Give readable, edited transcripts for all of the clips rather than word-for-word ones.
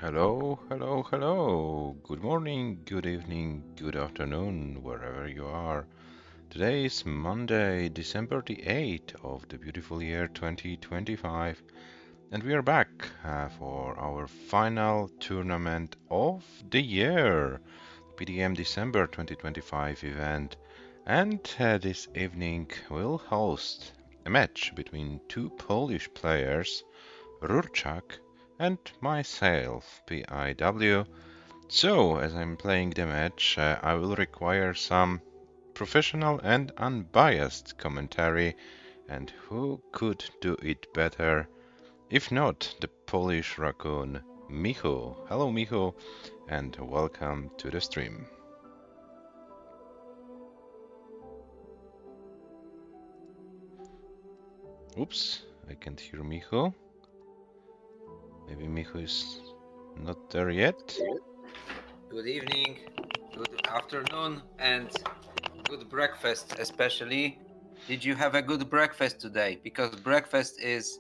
Hello, hello, hello. Good morning, good evening, good afternoon, wherever you are. Today is Monday, December the 8th of the beautiful year 2025, and we are back for our final tournament of the year, PDM December 2025 event. And this evening we'll host a match between two Polish players, RURCZAK and myself, PIW. So, as I'm playing the match, I will require some professional and unbiased commentary, and who could do it better if not the Polish raccoon, Michu. Hello, Michu, and welcome to the stream. Oops, I can't hear Michu. Maybe Michu is not there yet. Good evening, good afternoon, and good breakfast, especially. Did you have a good breakfast today? Because breakfast is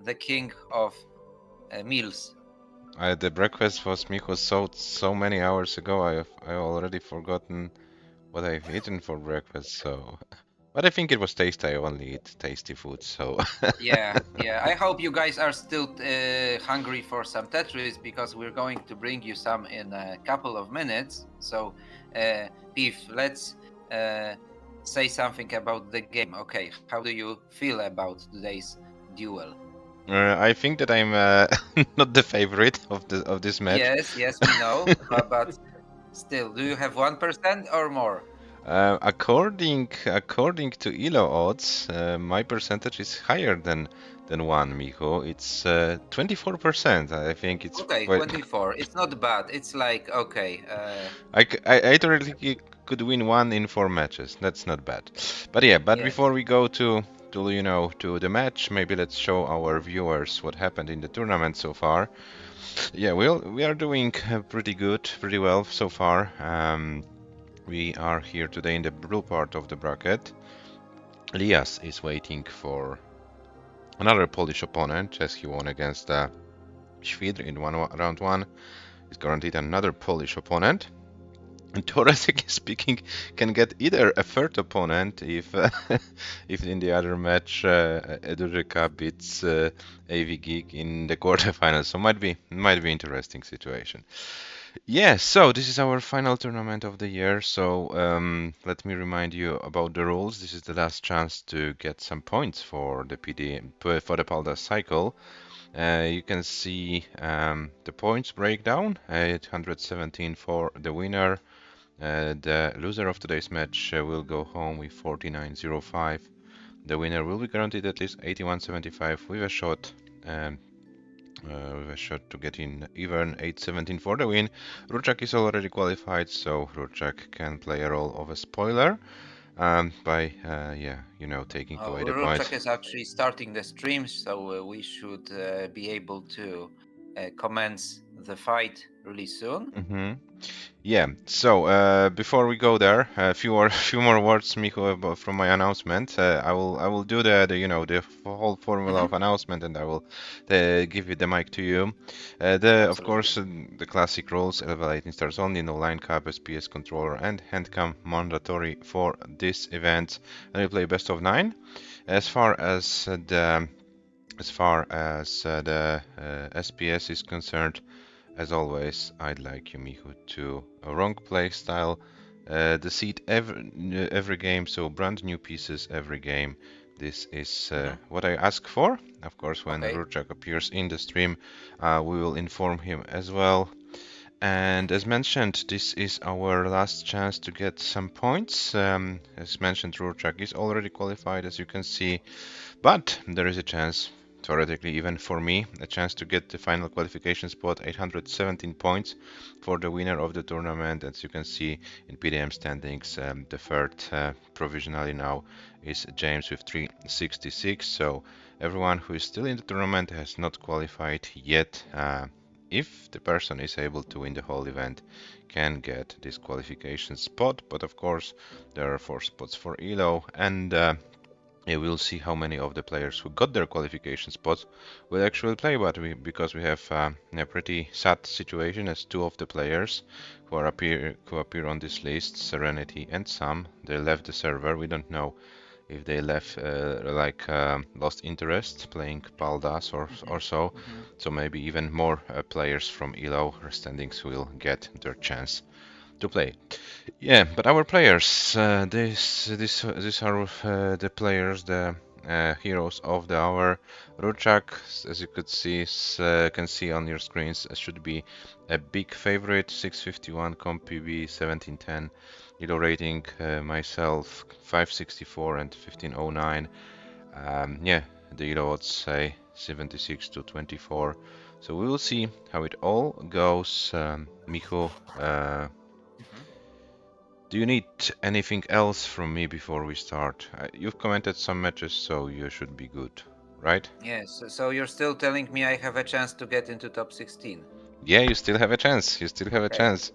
the king of meals. The breakfast was Michu so many hours ago. I already forgotten what I've eaten for breakfast. So, but I think it was tasty. I only eat tasty food. So, Yeah. I hope you guys are still hungry for some Tetris because we're going to bring you some in a couple of minutes. So, Beef, let's say something about the game. Okay, how do you feel about today's duel? I think that I'm not the favorite of this match. Yes, we know, but still, do you have 1% or more? According to ELO odds, my percentage is higher than one, Micho. It's 24%. I think it's Okay, quite. 24. It's not bad. It's like, okay. I theoretically could win one in four matches. That's not bad. But yeah, but Yes. before we go to the match, maybe let's show our viewers what happened in the tournament so far. Yeah, we are doing pretty good, pretty well so far. We are here today in the blue part of the bracket. Elias is waiting for another Polish opponent as he won against Świdr in round one. He's guaranteed another Polish opponent. And theoretically speaking, can get either a third opponent if if in the other match RURCZAK beats AV Geek in the quarterfinals. So might be interesting situation. Yeah, so this is our final tournament of the year. So let me remind you about the rules. This is the last chance to get some points for the PDM for the Paldas cycle. You can see the points breakdown: 817 for the winner. The loser of today's match will go home with 49.05. The winner will be guaranteed at least 81.75 um, with a shot to get in even 8.17 for the win. RURCZAK is already qualified, so RURCZAK can play a role of a spoiler by, taking Oh, away the points. Ruchak is actually starting the stream, so we should be able to commence the fight really soon. Mm-hmm. Yeah. So before we go there, a few more words, Miko, from my announcement. I will do the whole formula Mm-hmm. of announcement, and I will give you the mic to you. The of Absolutely. course the classic rules: elevating stars only, no line cap, SPS controller, and handcam mandatory for this event. And we play best of nine. As far as the SPS is concerned. As always, I'd like Yumihu to a wrong playstyle, deceit every game, so brand new pieces every game. This is Mm-hmm. what I ask for. Of course, when Okay. RURCZAK appears in the stream, we will inform him as well. And as mentioned, this is our last chance to get some points. As mentioned, RURCZAK is already qualified, as you can see, but there is a chance, theoretically even for me, a chance to get the final qualification spot, 817 points for the winner of the tournament. As you can see in PDM standings, the third provisionally now is James with 366. So everyone who is still in the tournament has not qualified yet. If the person is able to win the whole event, can get this qualification spot. But of course, there are 4 spots for ELO, and Yeah, we'll see how many of the players who got their qualification spots will actually play, but because we have a pretty sad situation as two of the players who appear on this list, Serenity and Sam, they left the server. We don't know if they left lost interest playing Paldas or so. So maybe even more players from ELO standings will get their chance to play. Yeah, but our players, these are the players, the heroes of the hour. RURCZAK, as you can see on your screens, should be a big favorite. 651 comp PB, 1710 Elo rating. Myself 564 and 1509. Yeah, the Elo odds say 76 to 24. So we will see how it all goes. Michu, do you need anything else from me before we start? You've commented some matches, so you should be good, right? Yes. So you're still telling me I have a chance to get into top 16? Yeah, you still have a chance. You still have a Okay. chance.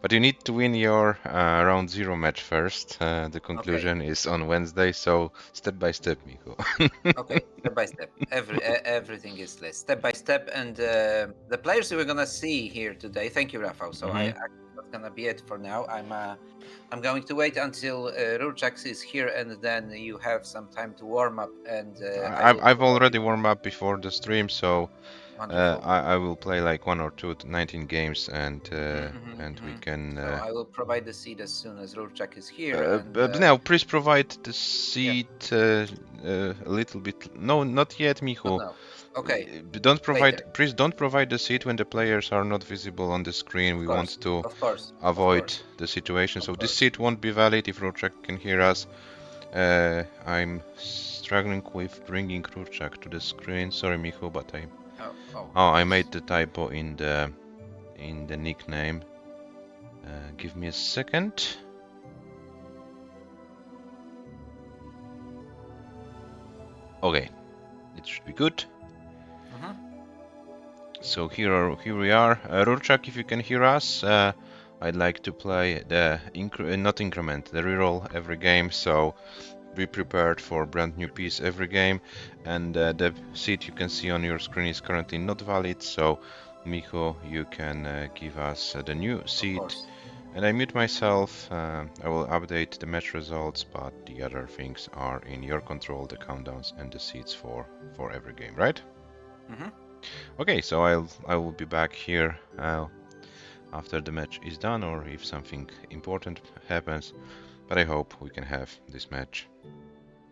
But you need to win your round zero match first. The Okay. conclusion is on Wednesday, so step by step, Miko. Okay. Step by step. Everything is step by step, and the players we're gonna see here today. Thank you, Rafał. So Hmm. that's gonna be it for now. I'm going to wait until RURCZAK is here, and then you have some time to warm up, and I will I've provide already warmed up before the stream, so wonderful. I will play like one or two 19 games, and we can. So I will provide the seed as soon as RURCZAK is here, and Now, please provide the yeah, seat a little bit. No, not yet, not Michu. now. Okay, Don't later. provide. Please don't provide the seat when the players are not visible on the screen. Of We course, want to of course, of avoid course, the situation. of So this course. seat won't be valid if RURCZAK can hear us. I'm struggling with bringing RURCZAK to the screen. Sorry, Michu, but Oh, oh, I yes. made the typo in the nickname. Give me a second. Okay, it should be good. Mm-hmm. So here we are. RURCZAK, if you can hear us, I'd like to play the not increment, the reroll every game. So be prepared for brand new piece every game. And the seat you can see on your screen is currently not valid. So Micho, you can give us the new Of seat. course. And I mute myself. I will update the match results, but the other things are in your control, the countdowns and the seats for every game, right? Mm-hmm. Okay, so I will be back here after the match is done, or if something important happens. But I hope we can have this match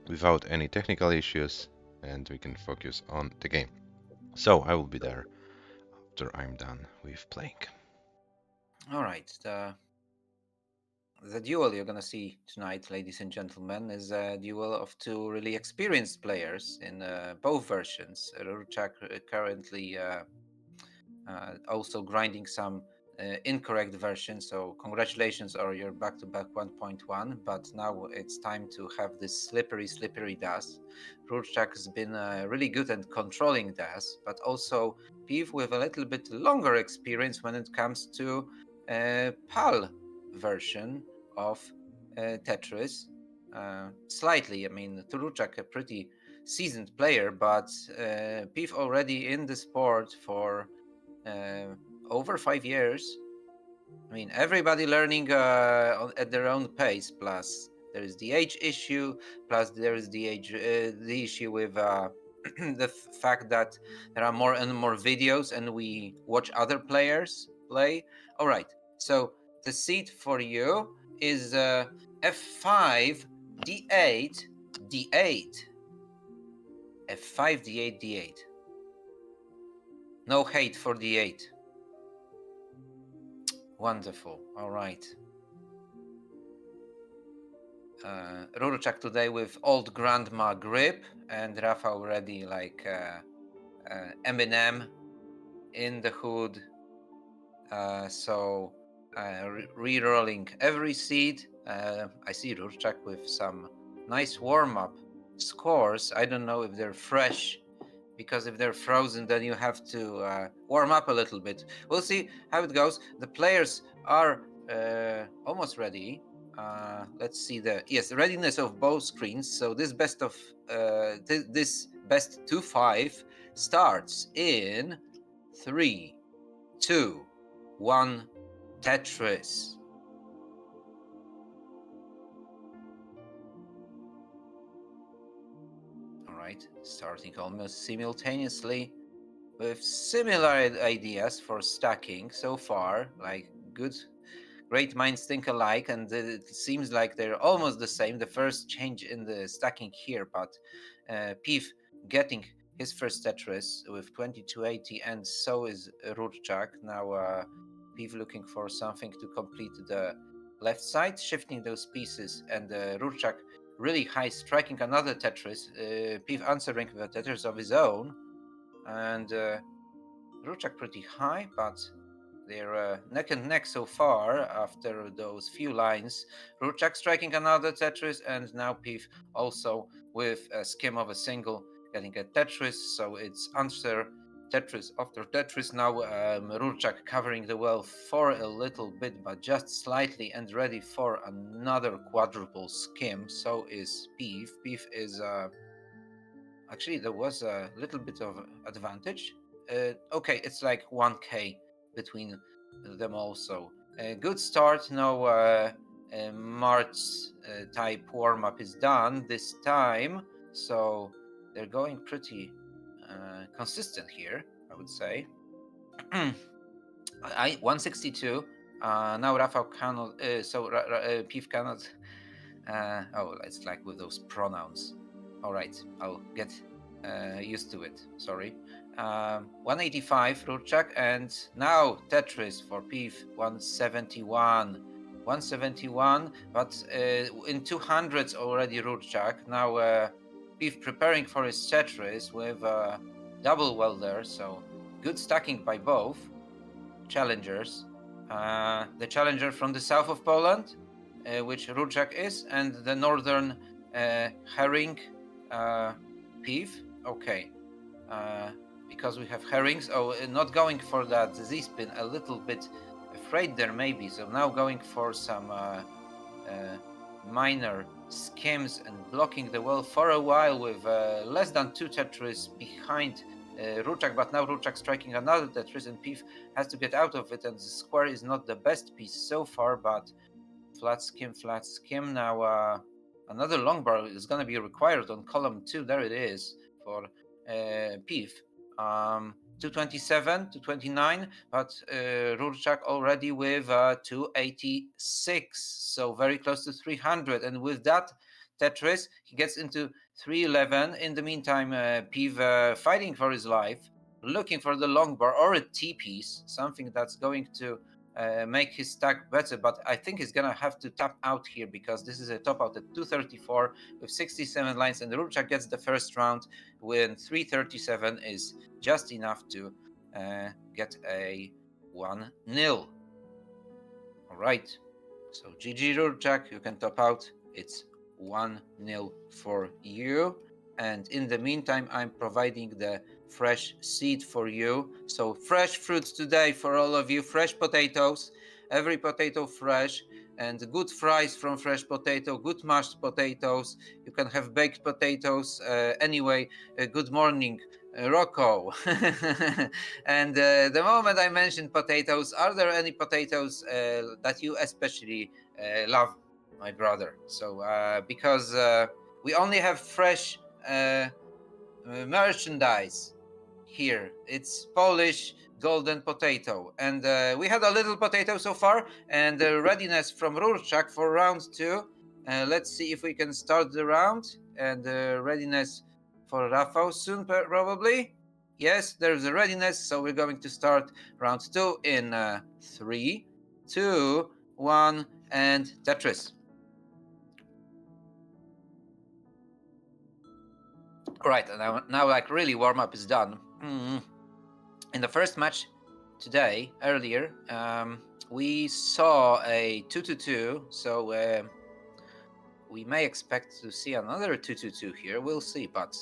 without any technical issues, and we can focus on the game. So I will be there after I'm done with playing. All right. The duel you're gonna see tonight, ladies and gentlemen, is a duel of two really experienced players in both versions. RURCZAK currently also grinding some incorrect version. So congratulations, or you're back to back 1.1. But now it's time to have this slippery DAS. RURCZAK has been really good at controlling DAS, but also PIW with a little bit longer experience when it comes to PAL version of Tetris. Slightly, I mean, RURCZAK a pretty seasoned player, but PIW already in the sport for uh, over 5 years. I mean, everybody learning at their own pace. Plus, there is the age issue. Plus, there is the issue with the fact that there are more and more videos, and we watch other players play. All right. So the seat for you is f5, d8, d8, f5, d8, d8. No hate for d8. Wonderful. All right. RURCZAK today with old grandma grip, and Rafa already like Eminem in the hood. So re-rolling every seed. I see RURCZAK with some nice warm-up scores. I don't know if they're fresh, because if they're frozen, then you have to warm up a little bit. We'll see how it goes. The players are almost ready. let's see the readiness of both screens. So this best of this best 2-5 starts in 3, 2, 1. Tetris. All right, starting almost simultaneously with similar ideas for stacking so far, like great minds think alike, and it seems like they're almost the same. The first change in the stacking here, but Pif getting his first Tetris with 2280, and so is RURCZAK. Now Pif looking for something to complete the left side, shifting those pieces, and RURCZAK really high, striking another Tetris. Pif answering with a Tetris of his own, and RURCZAK pretty high, but they're neck and neck so far after those few lines. RURCZAK striking another Tetris, and now Pif also with a skim of a single getting a Tetris. So it's answer Tetris after Tetris. Now RURCZAK covering the well for a little bit, but just slightly, and ready for another quadruple skim. So is Pif. Pif is actually there was a little bit of advantage. Okay, it's like 1k between them also. Good start. No March type warm up is done this time, so they're going pretty consistent here, I would say. 162. Now Rafał cannot. Pif cannot. It's like with those pronouns. All right, I'll get used to it. Sorry. 185 RURCZAK, and now Tetris for Pif 171. 171, but in 200s already RURCZAK. Now Pif preparing for his Tetris with double welder, so good stacking by both challengers. The challenger from the south of Poland, which RURCZAK is, and the northern herring Pif. Okay, because we have herrings. Not going for that Z-spin, a little bit afraid there maybe. So now going for some minor skims and blocking the well for a while with less than 2 Tetris behind RURCZAK, but now RURCZAK striking another Tetris, and Pif has to get out of it, and the square is not the best piece so far, but flat skim, flat skim. Now another long bar is going to be required on column 2. There it is for Pif. 227, 229, but RURCZAK already with 286, so very close to 300, and with that Tetris he gets into 311. In the meantime, Pif fighting for his life, looking for the long bar or a T-piece, something that's going to make his stack better, but I think he's gonna have to tap out here because this is a top out at 234 with 67 lines, and RURCZAK gets the first round when 337 is just enough to get a 1-0. All right, so GG RURCZAK, you can top out. It's 1-0 for you. And in the meantime, I'm providing the fresh seed for you. So fresh fruits today for all of you, fresh potatoes, every potato fresh, and good fries from fresh potato, good mashed potatoes. You can have baked potatoes. Anyway, good morning, Rocco. And the moment I mentioned potatoes, are there any potatoes that you especially love, my brother? So because we only have fresh merchandise here. It's Polish golden potato, and we had a little potato so far, and readiness from RURCZAK for round 2. Let's see if we can start the round, and readiness for Rafał soon, probably. Yes, there's a readiness, so we're going to start round 2 in 3, 2, 1, and Tetris. All right, now like really warm up is done. In the first match today, earlier, we saw a 2-2, so we may expect to see another 2-2 here. We'll see, but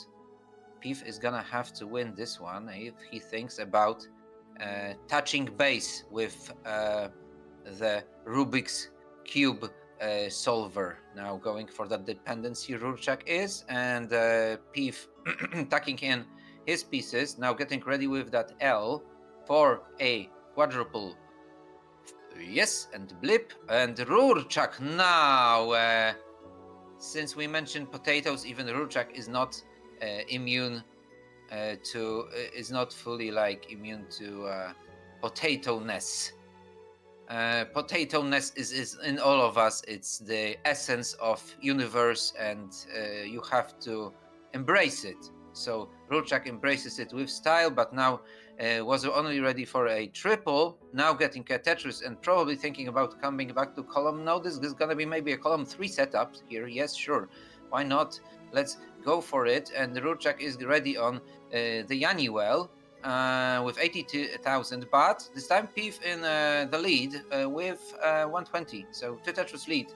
Pif is gonna have to win this one if he thinks about touching base with the Rubik's Cube solver. Now going for that dependency RURCZAK is, and Piv tucking in his pieces, now getting ready with that L for a quadruple. Yes, and blip, and RURCZAK now. Since we mentioned potatoes, even RURCZAK is not immune is not fully like immune to potato-ness. Potato-ness is in all of us. It's the essence of universe, and you have to embrace it. So RURCZAK embraces it with style, but now was only ready for a triple. Now getting a Tetris and probably thinking about coming back to column. No, this is gonna be maybe a column 3 setup here. Yes, sure, why not? Let's go for it. And RURCZAK is ready on the Yanniwell with 82,000, but this time Piv in the lead with 120, so 2 Tetris lead.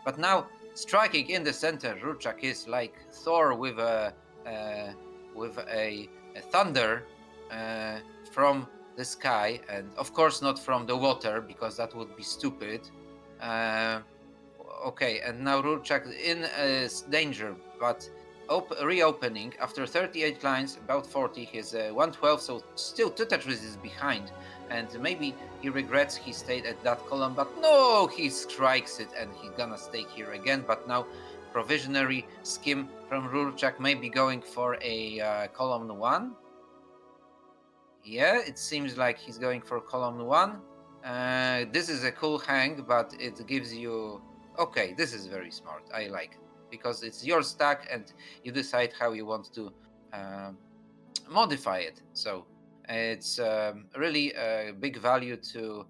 But now striking in the center, RURCZAK is like Thor with a thunder from the sky, and of course not from the water, because that would be stupid. Okay, and now RURCZAK in danger, but reopening after 38 lines, about 40, he's 112, so still 2 Tetris is behind, and maybe he regrets he stayed at that column, but no, he strikes it and he's gonna stay here again. But now provisionary skim from RURCZAK, maybe going for a column 1. Yeah, it seems like he's going for column 1. This is a cool hang, but it gives you... Okay, this is very smart. I like it, because it's your stack and you decide how you want to modify it. So it's really a big value to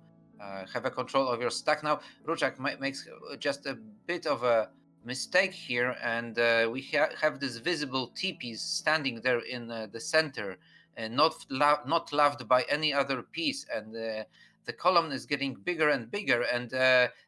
have a control of your stack. Now RURCZAK makes just a bit of a mistake here, and we have this visible teepees standing there in the center, and not loved by any other piece, and the column is getting bigger and bigger, and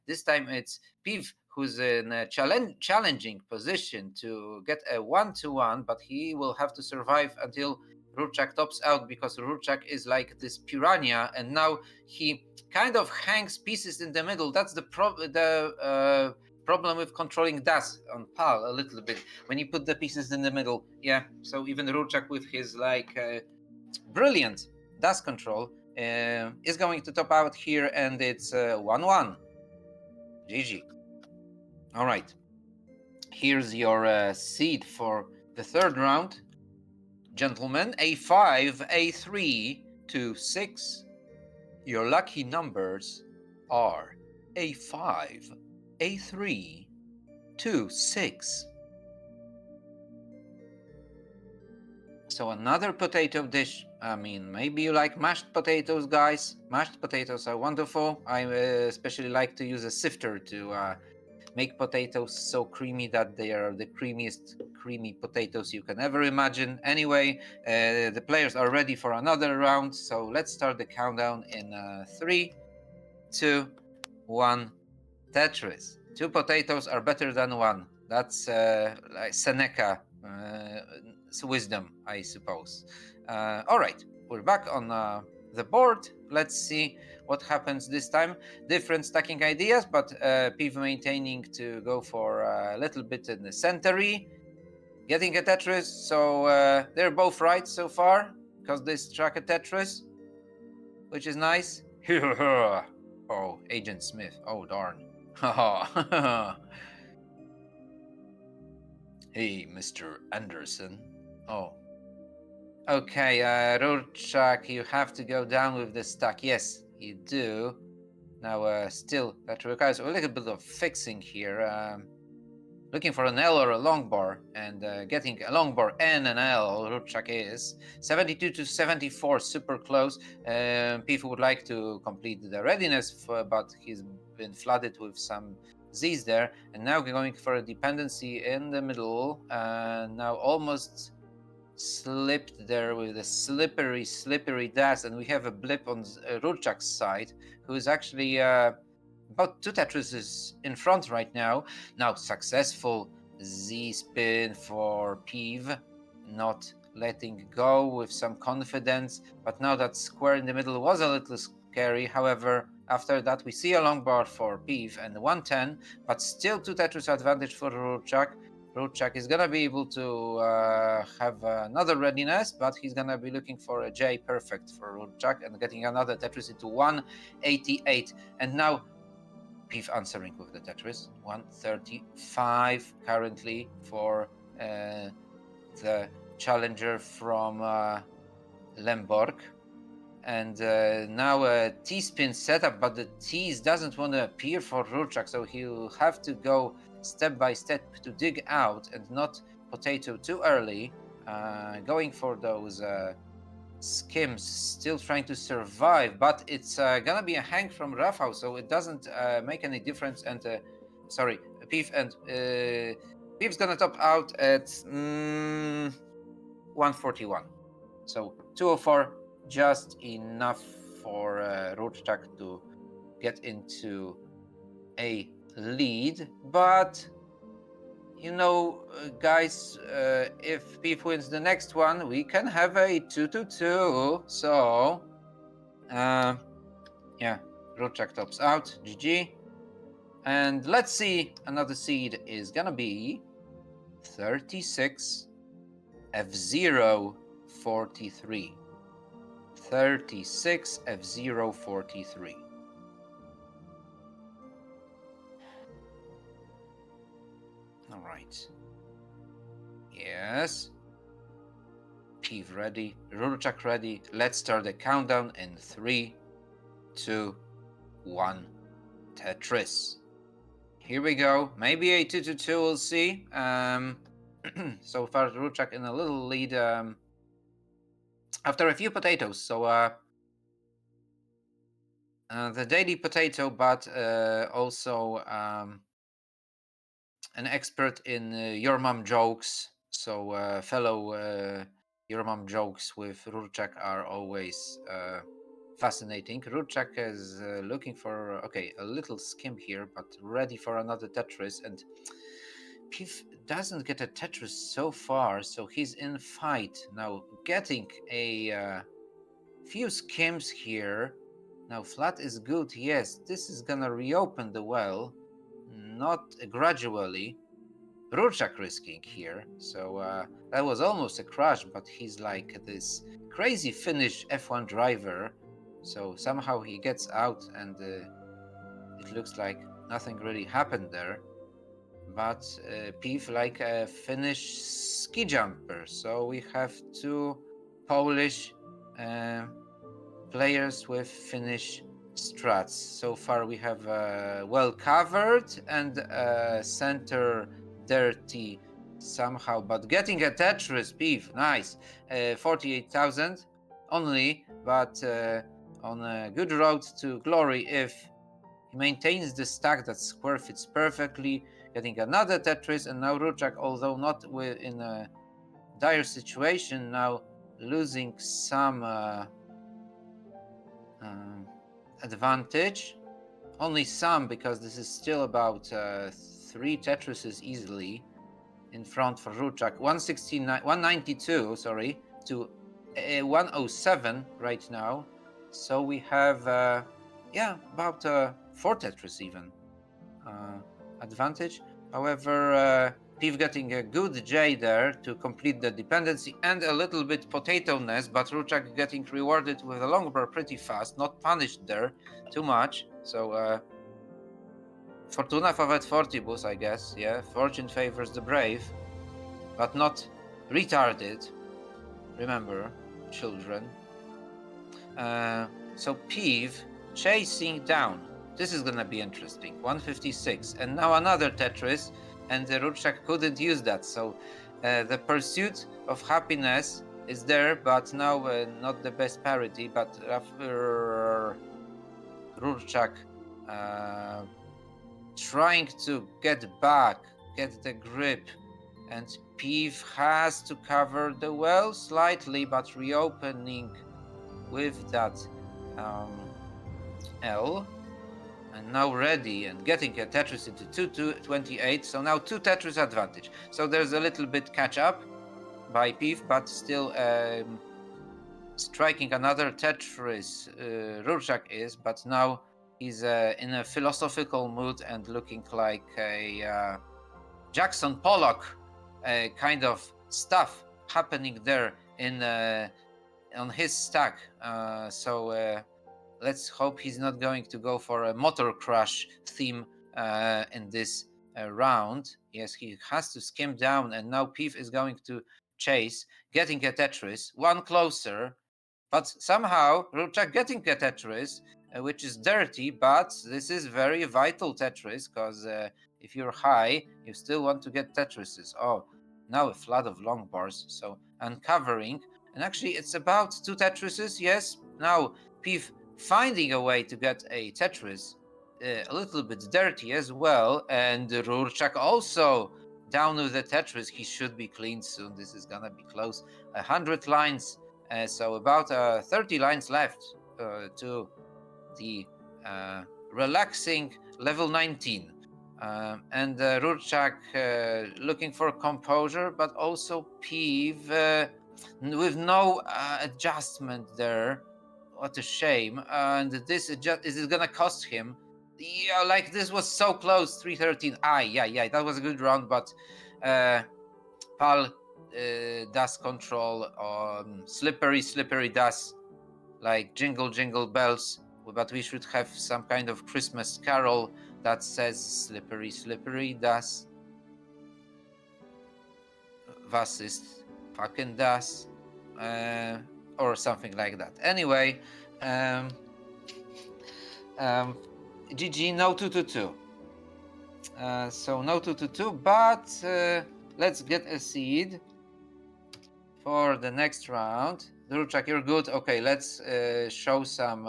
this time it's Piv who's in a challenging position to get a 1-1, but he will have to survive until RURCZAK tops out, because RURCZAK is like this piranha, and now he kind of hangs pieces in the middle. That's the problem with controlling DAS on PAL a little bit, when you put the pieces in the middle. Yeah, so even RURCZAK with his like brilliant DAS control is going to top out here, and it's 1-1. GG. All right, here's your seed for the third round, gentlemen. A5, A3 to 6. Your lucky numbers are A5, A3 to 6. So another potato dish. I mean, maybe you like mashed potatoes, guys. Mashed potatoes are wonderful. I especially like to use a sifter to make potatoes so creamy that they are the creamiest creamy potatoes you can ever imagine. Anyway, the players are ready for another round, so let's start the countdown in 3, 2, 1. Tetris. 2 potatoes are better than 1. That's like Seneca wisdom, I suppose. All right, we're back on the board. Let's see what happens this time. Different stacking ideas, but Piv maintaining to go for a little bit in the centery, getting a Tetris. So they're both right so far, because they struck a Tetris, which is nice. Oh, Agent Smith. Oh, darn. Hey, Mr. Anderson. Oh. Okay, RURCZAK, you have to go down with the stack. Yes, you do. Now, still, that requires a little bit of fixing here. Looking for an L or a long bar, and getting a long bar and an L, RURCZAK is 72 to 74, super close. People would like to complete the readiness, but he's been flooded with some Z's there, and now going for a dependency in the middle, now almost slipped there with a slippery DAS, and we have a blip on RURCZAK's side, who is actually about 2 Tetrises in front right now. Now successful Z spin for Piv, not letting go with some confidence, but now that square in the middle was a little scary. However, After that, we see a long bar for Piv and 110, but still 2 Tetris advantage for RURCZAK. RURCZAK is gonna be able to have another readiness, but he's gonna be looking for a J perfect for RURCZAK and getting another Tetris into 188. And now Piv answering with the Tetris. 135 currently for the challenger from Lemborg. And now a T-spin setup, but the T's doesn't want to appear for RURCZAK, so he'll have to go step by step to dig out and not potato too early, going for those skims, still trying to survive, but it's gonna be a hang from Rafał, so it doesn't make any difference. And sorry, Piv, and Piv's gonna top out at 141. So 204, just enough for RURCZAK to get into a lead. But you know, guys, if Piv wins the next one, we can have a 2-2. So, yeah, RURCZAK tops out. GG. And let's see, another seed is gonna be 36 F0 43. 36 F0 43. All right. Yes. Piv ready. RURCZAK ready. Let's start the countdown in 3, 2, 1. Tetris. Here we go. Maybe a 2-2, we'll see. So far, RURCZAK in a little lead after a few potatoes. So the daily potato, but also an expert in your mom jokes. So fellow your mom jokes with RURCZAK are always fascinating. RURCZAK is looking for a little skim here, but ready for another Tetris. And Piv doesn't get a Tetris so far, so he's in fight now, getting a few skims here. Now flat is good. Yes, this is gonna reopen the well, not gradually. RURCZAK risking here, so that was almost a crash, but he's like this crazy Finnish F1 driver, so somehow he gets out, and it looks like nothing really happened there. But Piv like a Finnish ski jumper, so we have 2 Polish players with Finnish strats. So far we have well covered and center dirty somehow, but getting a Tetris, Piv, nice. 48,000 only, but on a good road to glory if he maintains the stack. That square fits perfectly, getting another Tetris. And now RURCZAK, although not in a dire situation, now losing some advantage. Only some, because this is still about 3 Tetrises easily in front for RURCZAK. 192, sorry, to 107 right now. So we have, about 4 Tetris even advantage. However, Piv getting a good J there to complete the dependency and a little bit potato-ness, but RURCZAK getting rewarded with a long bar pretty fast, not punished there too much. So Fortuna favoret fortibus, I guess. Yeah, fortune favors the brave, but not retarded. Remember, children. So Piv chasing down. This is gonna be interesting. 156, and now another Tetris, and the RURCZAK couldn't use that. So the pursuit of happiness is there, but now not the best parity. But RURCZAK trying to get back, get the grip, and Piv has to cover the well slightly, but reopening with that L. And now ready and getting a Tetris into 228. So now 2 Tetris advantage. So there's a little bit catch up by Piv, but still striking another Tetris. RURCZAK is, but now He's in a philosophical mood and looking like a Jackson Pollock kind of stuff happening there in on his stack. So let's hope he's not going to go for a motor crash theme in this round. Yes, he has to skim down, and now Pief is going to chase, getting a Tetris, one closer, but somehow RURCZAK getting a Tetris, which is dirty, but this is very vital Tetris, because if you're high, you still want to get Tetrises. Oh, now a flood of long bars, so uncovering, and actually it's about two Tetrises, yes. Now Pief finding a way to get a Tetris, a little bit dirty as well, and RURCZAK also down with the Tetris. He should be clean soon. This is gonna be close. 100 lines, so about 30 lines left to the relaxing level 19. And RURCZAK looking for composure, but also Pief with no adjustment there. What a shame. And this is it gonna cost him? Yeah, like this was so close. 313. Yeah, that was a good round, but Pal does control on slippery does, like jingle bells. But we should have some kind of Christmas carol that says slippery does. Was ist fucking das? Or something like that. Anyway, GG, no 222. So no 222, but let's get a seed for the next round. RURCZAK, you're good. Okay, let's show some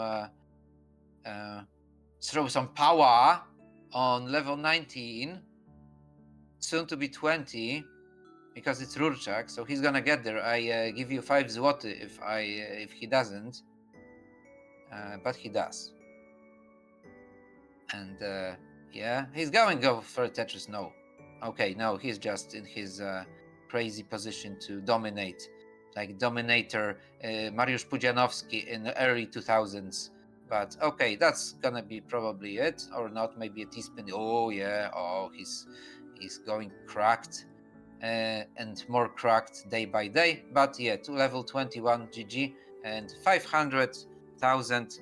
power on level 19, soon to be 20, because it's RURCZAK, so he's gonna get there. I give you 5 zloty if he doesn't, but he does. And yeah, he's going to go for a Tetris. No, okay, no, he's just in his crazy position to dominate, like Dominator Mariusz Pudzianowski in the early 2000s. But okay, that's gonna be probably it, or not. Maybe a T-spin. Oh yeah, oh he's going cracked. And more cracked day by day, but yeah, to level 21 GG and 500,000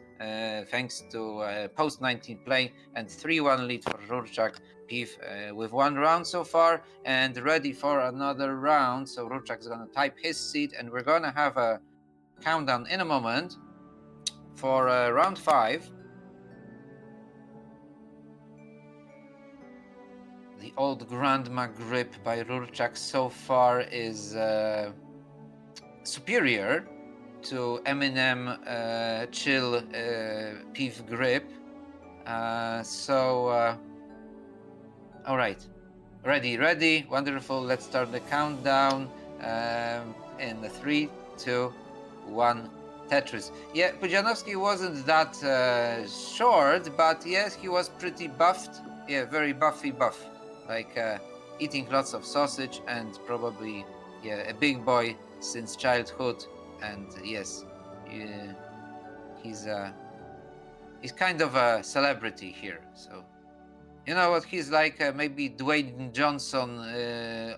thanks to post 19 play and 3-1 lead for RURCZAK. Pief with one round so far and ready for another round. So RURCZAK is gonna type his seed and we're gonna have a countdown in a moment for round 5. The old grandma grip by RURCZAK so far is superior to Eminem chill Pief grip. All right, ready, wonderful. Let's start the countdown in the 3, 2, 1. Tetris. Yeah, Pudzianowski wasn't that short, but yes, he was pretty buffed. Yeah, very buff, like eating lots of sausage and probably a big boy since childhood. And yes, he's kind of a celebrity here. So you know what, he's like maybe Dwayne Johnson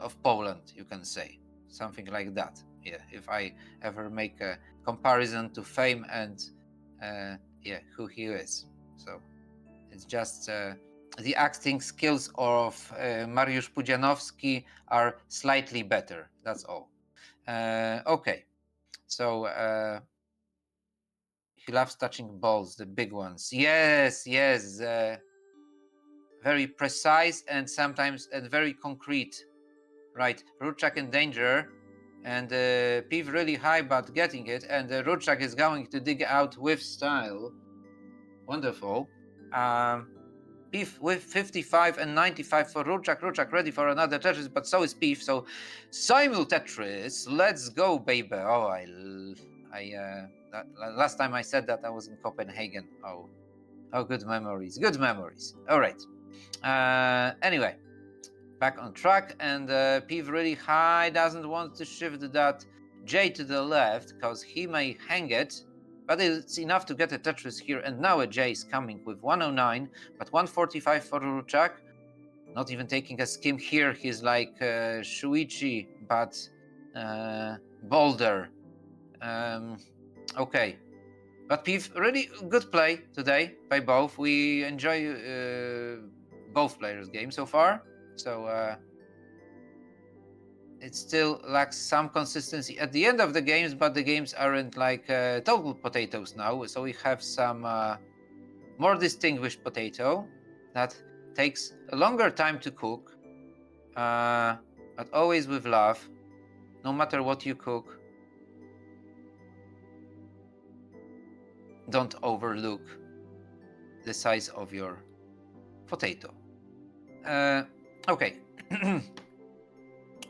of Poland, you can say, something like that. Yeah, if I ever make a comparison to fame and who he is. So it's just the acting skills of Mariusz Pudzianowski are slightly better. That's all. Okay, so he loves touching balls, the big ones. Yes, very precise and sometimes and very concrete. Right, RURCZAK in danger, and Pief really high, but getting it, and RURCZAK is going to dig out with style. Wonderful. Pief with 55 and 95 for RURCZAK. RURCZAK ready for another Tetris, but so is Pief. So simul Tetris, let's go, baby. Oh, last time I said that I was in Copenhagen. Oh, good memories. All right. Anyway, back on track, and Pief really high, doesn't want to shift that J to the left because he may hang it. but it's enough to get a Tetris here. And now a J is coming with 109, but 145 for RURCZAK. Not even taking a skim here. He's like Shuichi, but bolder. Okay. But Piv, really good play today by both. We enjoy both players' game so far. So it still lacks some consistency at the end of the games, but the games aren't like total potatoes now. So we have some more distinguished potato that takes a longer time to cook, but always with love. No matter what you cook, don't overlook the size of your potato. Okay.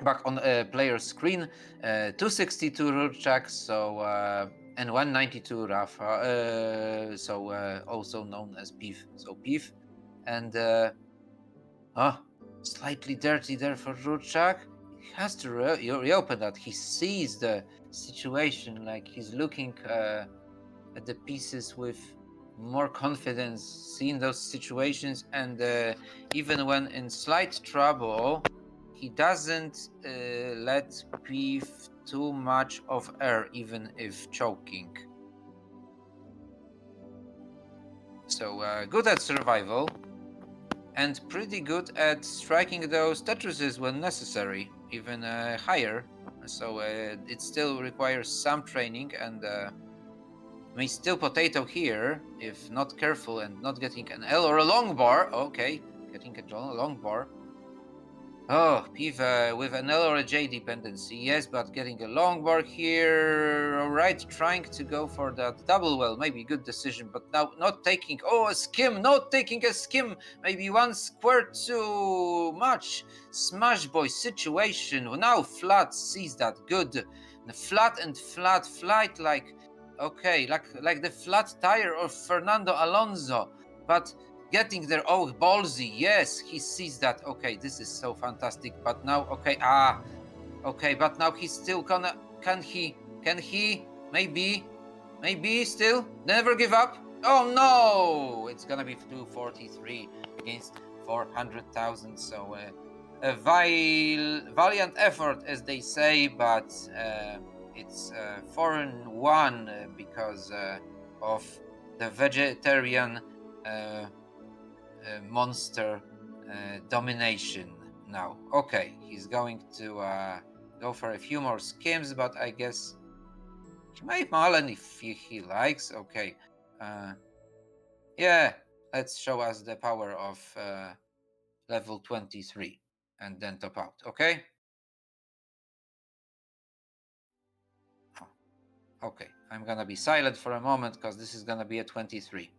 Back on player screen, 262 RURCZAK, so and 192 Rafa, so also known as Beef, so Beef, and slightly dirty there for RURCZAK. He has to reopen that. He sees the situation, like he's looking at the pieces with more confidence, seeing those situations, and even when in slight trouble, he doesn't let Beef too much of air, even if choking. So good at survival, and pretty good at striking those Tetrises when necessary, even higher. So it still requires some training, and may still potato here if not careful and not getting an L or a long bar. Okay, getting a long bar. Oh, Piva with an L or a J dependency, yes, but getting a long bar here. Alright, trying to go for that double well, maybe good decision, but now not taking, a skim, not taking a skim, maybe one square too much. Smash boy situation, now flat sees that, good. The flat and flat flight like, okay, like the flat tire of Fernando Alonso, but getting there, ballsy, yes, he sees that, okay, this is so fantastic, but now, okay, but now he's still gonna, can he, maybe still, never give up, oh no, it's gonna be 243 against 400,000, so a valiant effort, as they say, but it's 4-1 because of the vegetarian monster domination now. Okay, he's going to go for a few more skims, but I guess he might Mullen if he likes. Okay, yeah, let's show us the power of level 23 and then top out. Okay. Okay, I'm gonna be silent for a moment because this is gonna be a 23.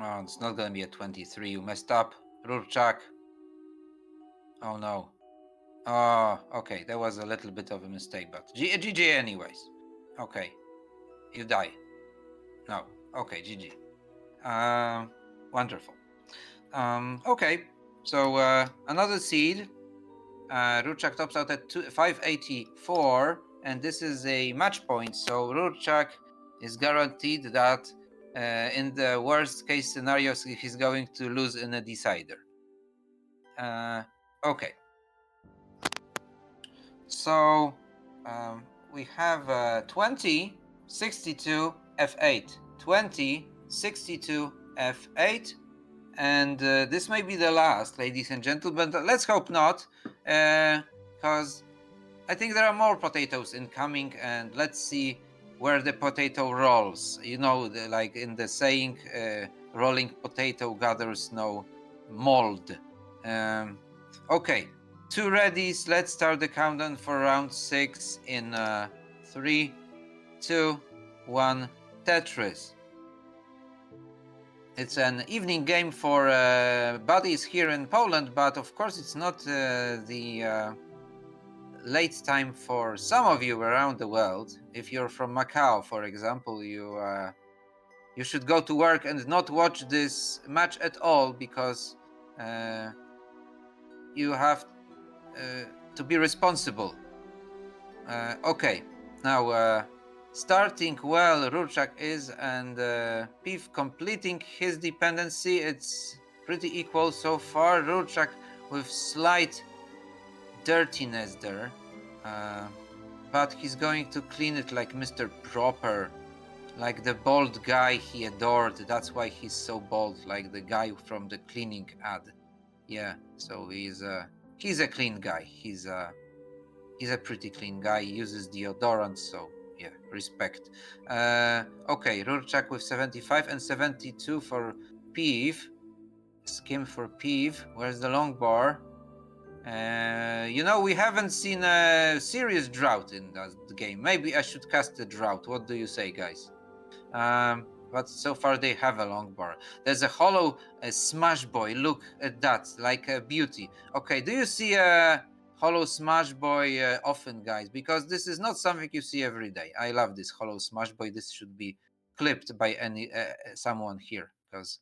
Oh, it's not gonna be a 23. You messed up, RURCZAK. Oh no. Oh, okay, that was a little bit of a mistake, but GG anyways. Okay, you die. No, okay, GG. Wonderful. Okay, so another seed. RURCZAK tops out at 584, and this is a match point, so RURCZAK is guaranteed that in the worst case scenarios, he's going to lose in a decider. Okay. So we have 20, 62, F8. 20, 62, F8. And this may be the last, ladies and gentlemen. Let's hope not, because I think there are more potatoes incoming. And let's see where the potato rolls. You know, like in the saying, rolling potato gathers no mold. Okay, 2 readies. Let's start the countdown for round 6 in 3, 2, 1. Tetris. It's an evening game for buddies here in Poland, but of course it's not the late time for some of you around the world. If you're from Macau, for example, you should go to work and not watch this match at all, because you have to be responsible. Okay, now starting well, RURCZAK is, and Piv completing his dependency. It's pretty equal so far. RURCZAK with slight dirtiness there, but he's going to clean it like Mr. Proper, like the bald guy he adored. That's why he's so bald, like the guy from the cleaning ad. Yeah, so he's a clean guy. He's a pretty clean guy. He uses deodorant, so yeah, respect. Okay, RURCZAK with 75 and 72 for Piv. Skim for Piv. Where's the long bar? You know, we haven't seen a serious drought in that game. Maybe I should cast a drought. What do you say, guys? But so far they have a long bar. There's a hollow Smash Boy. Look at that, like a beauty. Okay, do you see a hollow Smash Boy often, guys? Because this is not something you see every day. I love this hollow Smash Boy. This should be clipped by any someone here, because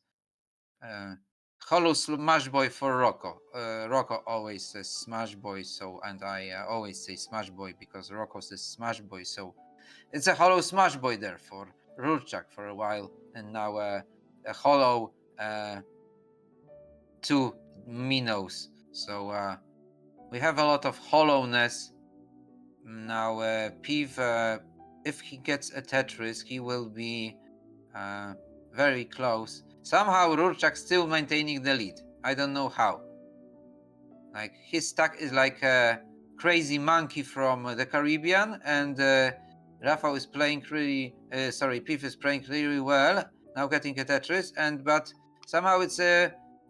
hollow Smash Boy for Rocco. Rocco always says Smash Boy, so, and I always say Smash Boy because Rocco says Smash Boy. So it's a hollow Smash Boy there for RURCZAK for a while, and now a hollow 2 Minos. So we have a lot of hollowness. Now Piv, if he gets a Tetris, he will be very close. Somehow RURCZAK still maintaining the lead. I don't know how. Like, his stack is like a crazy monkey from the Caribbean, and Rafał is playing really, Piv is playing really well. Now getting a Tetris, but somehow it's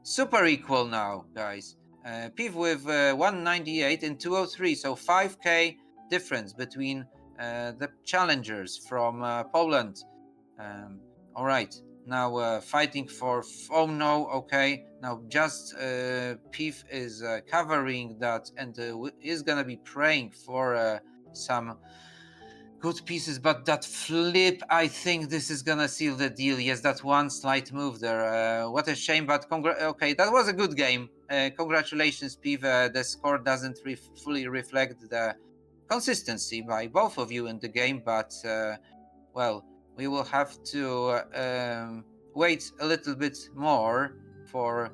super equal now, guys. Piv with 198 and 203, so 5k difference between the challengers from Poland. All right, now fighting for. Oh no, okay. Now just Piv is covering that, and is gonna be praying for some good pieces, but that flip, I think this is gonna seal the deal. Yes, that one slight move there. What a shame, but okay, that was a good game. Congratulations, Piv. The score doesn't fully reflect the consistency by both of you in the game, but well, we will have to wait a little bit more for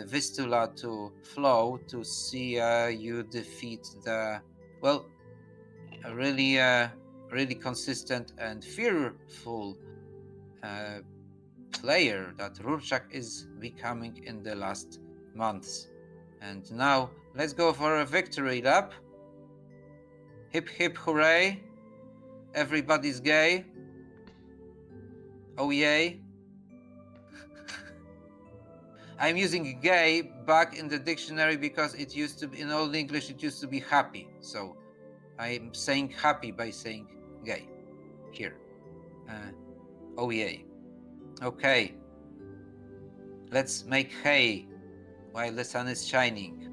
Vistula to flow to see you defeat the, well, a really consistent and fearful player that RURCZAK is becoming in the last months. And now let's go for a victory lap. Hip hip hooray! Everybody's gay. Oh yay! I'm using gay back in the dictionary because it used to be, in Old English, it used to be happy. So I'm saying happy by saying gay here. Oh yay. Okay. Let's make hay while the sun is shining.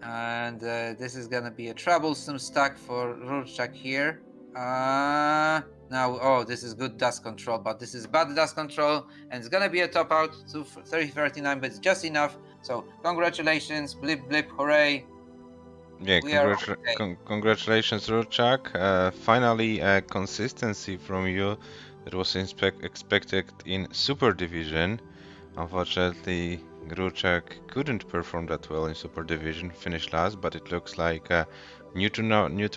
And this is gonna be a troublesome stack for RURCZAK here. Now, oh, this is good dust control, but this is bad dust control, and it's gonna be a top out to 3039, but it's just enough. So congratulations, blip blip, hooray! Yeah, We are okay. congratulations, RURCZAK. Finally, consistency from you that was expected in Super Division. Unfortunately, RURCZAK couldn't perform that well in Super Division, finished last, but it looks like a new tournament, new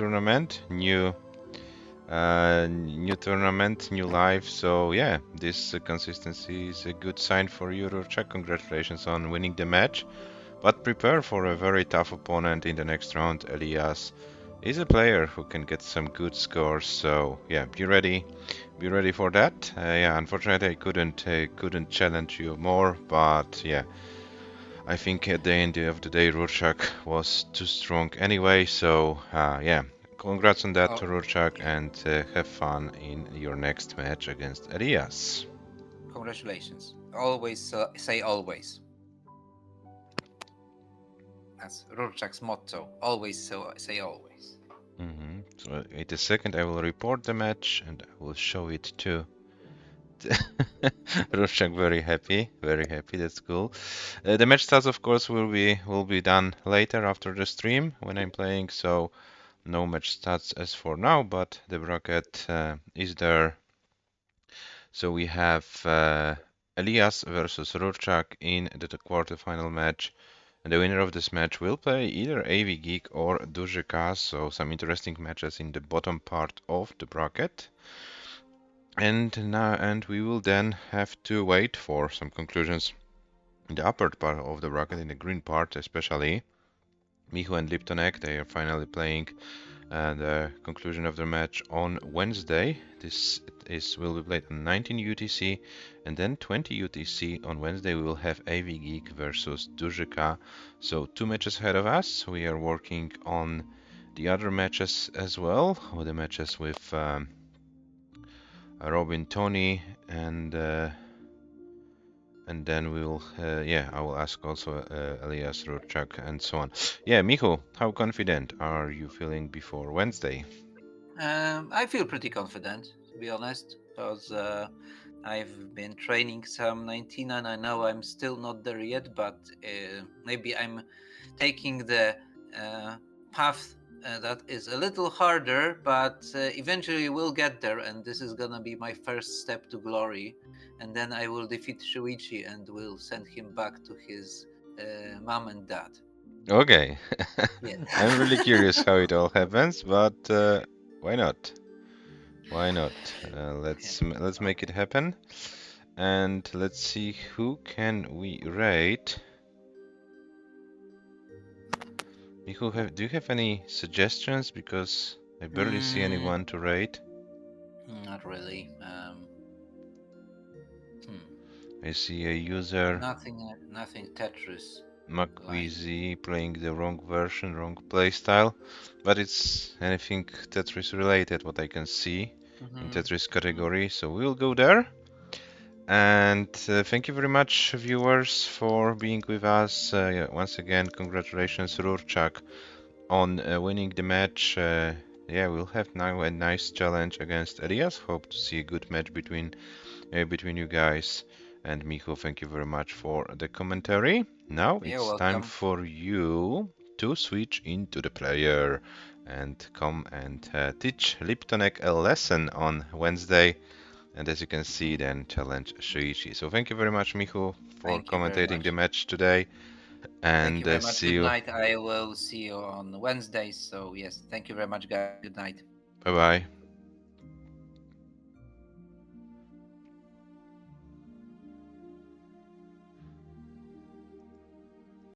tournament, new life. So yeah, this consistency is a good sign for you, RURCZAK. Congratulations on winning the match, but prepare for a very tough opponent in the next round, Elias. He's a player who can get some good scores. So yeah, be ready. Be ready for that. Yeah, unfortunately I couldn't challenge you more, but yeah, I think at the end of the day RURCZAK was too strong anyway. So yeah, congrats on that Oh, to RURCZAK, yeah. and have fun in your next match against Elias. Congratulations. Always say always. That's Rurczak's motto. Always say always. So wait a second, I will report the match and I will show it to RURCZAK. Very happy, very happy. That's cool. The match stats, of course, will be done later after the stream when I'm playing. So no match stats as for now, but the bracket is there. So we have Elias versus RURCZAK in the quarterfinal match. And the winner of this match will play either AV Geek or RURCZAK, so some interesting matches in the bottom part of the bracket. And we will then have to wait for some conclusions in the upper part of the bracket, in the green part especially. Michu and Liptonek, they are finally playing the conclusion of their match on Wednesday. This will be played on 19 UTC, and then 20 UTC on Wednesday we will have AV Geek versus RURCZAK. So 2 matches ahead of us. We are working on the other matches as well, with the matches with Robin, Tony, and then we will, yeah, I will ask also Elias, RURCZAK, and so on. Yeah, Michu, how confident are you feeling before Wednesday? I feel pretty confident, to be honest, because I've been training some 19 and I know I'm still not there yet, but maybe I'm taking the path that is a little harder, but eventually we'll get there, and this is gonna be my first step to glory. And then I will defeat Shuichi and will send him back to his mom and dad. Okay. Yeah. I'm really curious how it all happens, but why not? Why not? Let's make it happen, and let's see who can we rate. Michu, do you have any suggestions? Because I barely see Mm, anyone to rate. not really. Hmm. I see a user Nothing Tetris like. McWeezy playing the wrong version, wrong playstyle, but it's anything Tetris related, what I can see in Hmm. Tetris Hmm. category. So we'll go there. And thank you very much, viewers, for being with us. Yeah, once again, congratulations, RURCZAK, on winning the match. Yeah, we'll have now a nice challenge against Elias. Hope to see a good match between you guys. And Micho, thank you very much for the commentary. Now You're it's time welcome. for you to switch into the player and come and teach Liptonek a lesson on Wednesday. And as you can see, then challenge Shuichi. So thank you very much, Michu, for Thank you very commentating the much. match today. Thank And you very much. see Good you. night. I will see you on Wednesday. So yes, thank you very much, guys. Good night. Bye bye.